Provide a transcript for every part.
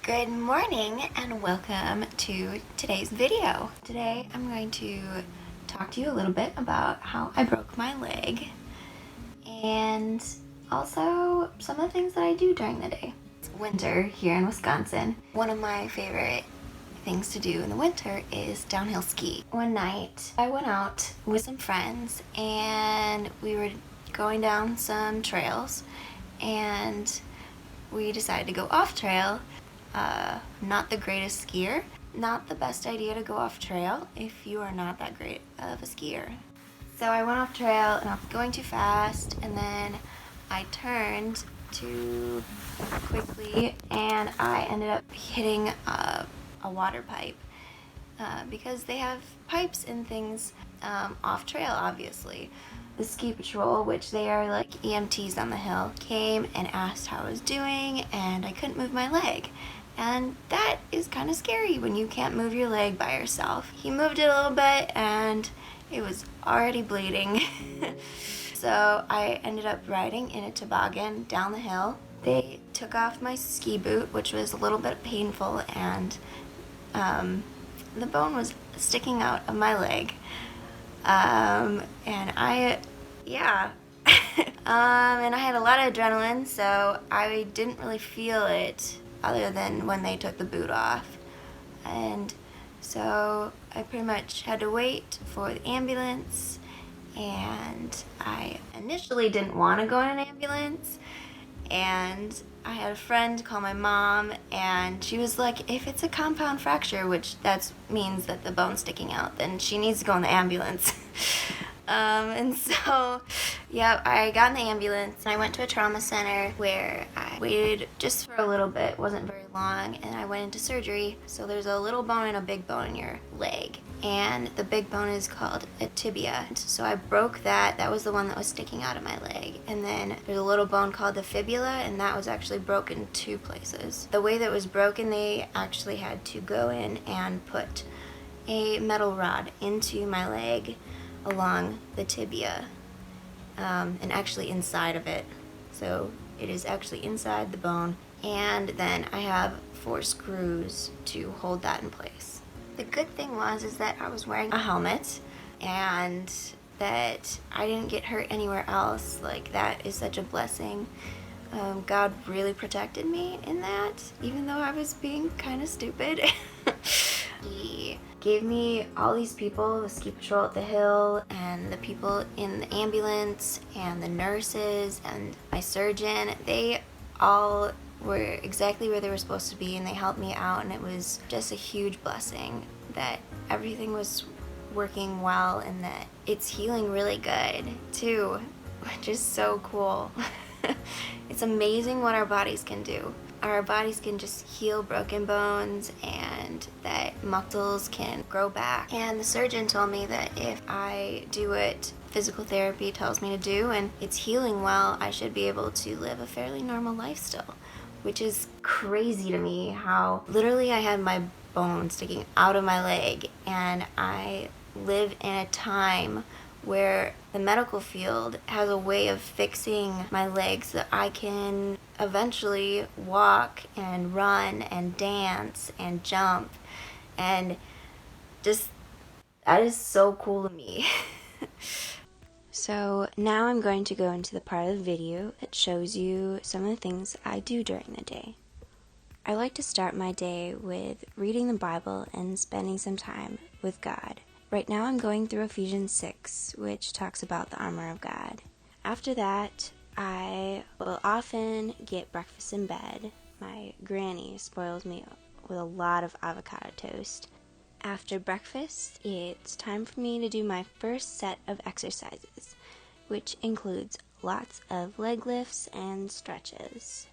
Good morning and welcome to today's video. Today I'm going to talk to you a little bit about how I broke my leg and also some of the things that I do during the day. It's winter here in Wisconsin. One of my favorite things to do in the winter is downhill ski. One night I went out with some friends and we were going down some trails and we decided to go off trail. Not the greatest skier. Not the best idea to go off trail if you are not that great of a skier. So I went off trail and I was going too fast and then I turned too quickly and I ended up hitting a water pipe because they have pipes and things off trail, obviously. The ski patrol, which they are like EMTs on the hill, came and asked how I was doing and I couldn't move my leg. And that is kind of scary when you can't move your leg by yourself. He moved it a little bit and it was already bleeding. So I ended up riding in a toboggan down the hill. They took off my ski boot, which was a little bit painful, and the bone was sticking out of my leg. And I had a lot of adrenaline, so I didn't really feel it other than when they took the boot off. And so I pretty much had to wait for the ambulance, and I initially didn't want to go in an ambulance, and I had a friend call my mom, and she was like, if it's a compound fracture, which that means that the bone's sticking out, then she needs to go in the ambulance. And so, yeah, I got in the ambulance, and I went to a trauma center where I waited just for a little bit, wasn't very long, and I went into surgery. So there's a little bone and a big bone in your leg, and the big bone is called a tibia. So I broke that. That was the one that was sticking out of my leg. And then there's a little bone called the fibula, and that was actually broken 2 places. The way that it was broken, they actually had to go in and put a metal rod into my leg along the tibia, and actually inside of it. So it is actually inside the bone, and then I have 4 screws to hold that in place. The good thing is that I was wearing a helmet and that I didn't get hurt anywhere else. Like, that is such a blessing. God really protected me in that, even though I was being kind of stupid. He gave me all these people, the ski patrol at the hill, and the people in the ambulance, and the nurses, and my surgeon. They all were exactly where they were supposed to be, and they helped me out, and it was just a huge blessing that everything was working well and that it's healing really good too, which is so cool. It's amazing what our bodies can do. Our bodies can just heal broken bones and that muscles can grow back. And the surgeon told me that if I do what physical therapy tells me to do and it's healing well, I should be able to live a fairly normal life still, which is crazy to me how literally I had my bone sticking out of my leg, and I live in a time where the medical field has a way of fixing my legs so that I can eventually walk and run and dance and jump, and just that is so cool to me. So now I'm going to go into the part of the video that shows you some of the things I do during the day. I like to start my day with reading the Bible and spending some time with God. Right now I'm going through Ephesians 6, which talks about the armor of God. After that, I will often get breakfast in bed. My granny spoils me with a lot of avocado toast. After breakfast, it's time for me to do my first set of exercises, which includes lots of leg lifts and stretches.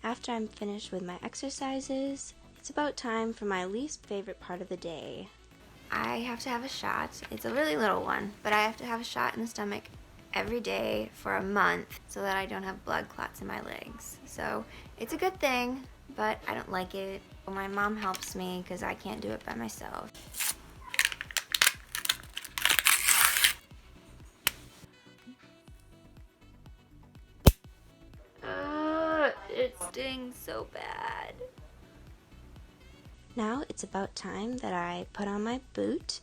After I'm finished with my exercises, it's about time for my least favorite part of the day. I have to have a shot. It's a really little one, but I have to have a shot in the stomach every day for a month so that I don't have blood clots in my legs. So it's a good thing, but I don't like it. My mom helps me because I can't do it by myself. hurting so bad. Now it's about time that I put on my boot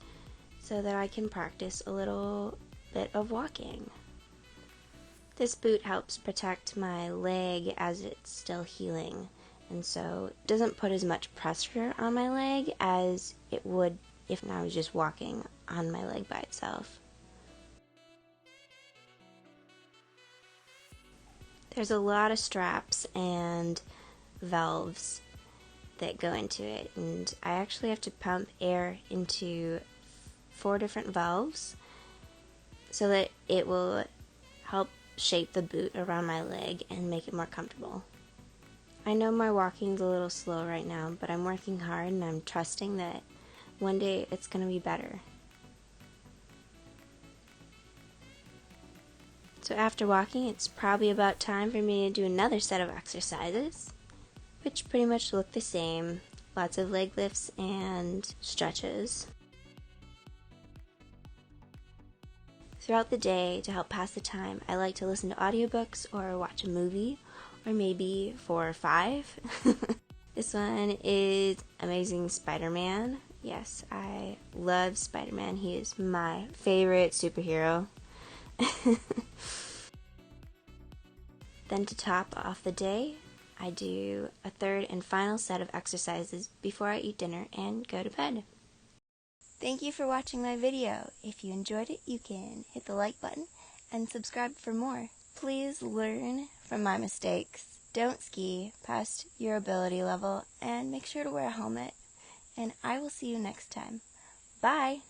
so that I can practice a little bit of walking. This boot helps protect my leg as it's still healing, and so it doesn't put as much pressure on my leg as it would if I was just walking on my leg by itself. There's a lot of straps and valves that go into it, and I actually have to pump air into 4 different valves so that it will help shape the boot around my leg and make it more comfortable. I know my walking's a little slow right now, but I'm working hard and I'm trusting that one day it's going to be better. So after walking, it's probably about time for me to do another set of exercises, which pretty much look the same. Lots of leg lifts and stretches. Throughout the day, to help pass the time, I like to listen to audiobooks or watch a movie, or maybe 4 or 5. This one is Amazing Spider-Man. Yes, I love Spider-Man. He is my favorite superhero. Then to top off the day, I do a third and final set of exercises before I eat dinner and go to bed. Thank you for watching my video. If you enjoyed it, you can hit the like button and subscribe for more. Please learn from my mistakes. Don't ski past your ability level and make sure to wear a helmet. And I will see you next time. Bye!